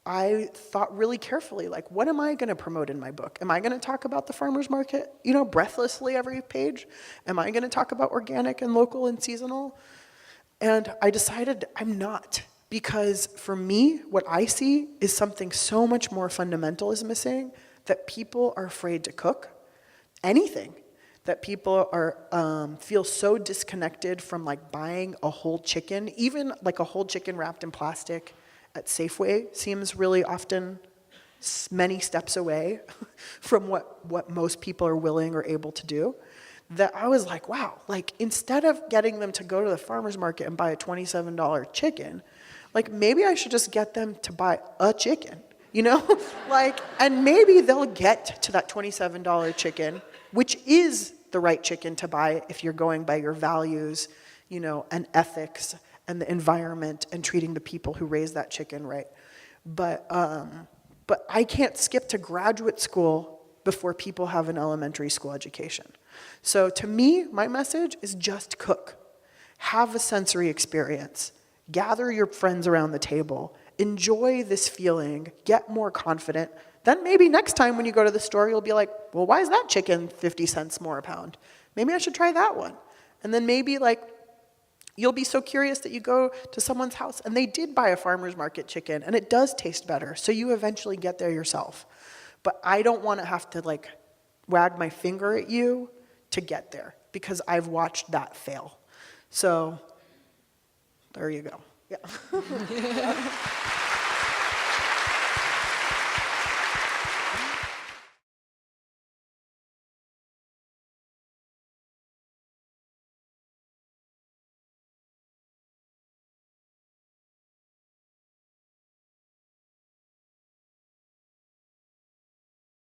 I thought really carefully, like, what am I going to promote in my book? Am I going to talk about the farmer's market, breathlessly every page? Am I going to talk about organic and local and seasonal? And I decided I'm not, because for me, what I see is something so much more fundamental is missing, that people are afraid to cook anything, that people are feel so disconnected from like buying a whole chicken, even like a whole chicken wrapped in plastic at Safeway seems really often many steps away from what most people are willing or able to do, that I was like, wow, like instead of getting them to go to the farmer's market and buy a $27 chicken, like maybe I should just get them to buy a chicken, like, and maybe they'll get to that $27 chicken, which is the right chicken to buy if you're going by your values, and ethics and the environment and treating the people who raise that chicken right. But I can't skip to graduate school before people have an elementary school education. So to me, my message is just cook. Have a sensory experience. Gather your friends around the table. Enjoy this feeling. Get more confident. Then maybe next time when you go to the store, you'll be like, well, why is that chicken 50 cents more a pound? Maybe I should try that one. And then maybe like, you'll be so curious that you go to someone's house and they did buy a farmer's market chicken and it does taste better. So you eventually get there yourself. But I don't want to have to like wag my finger at you to get there, because I've watched that fail. So there you go. Yeah.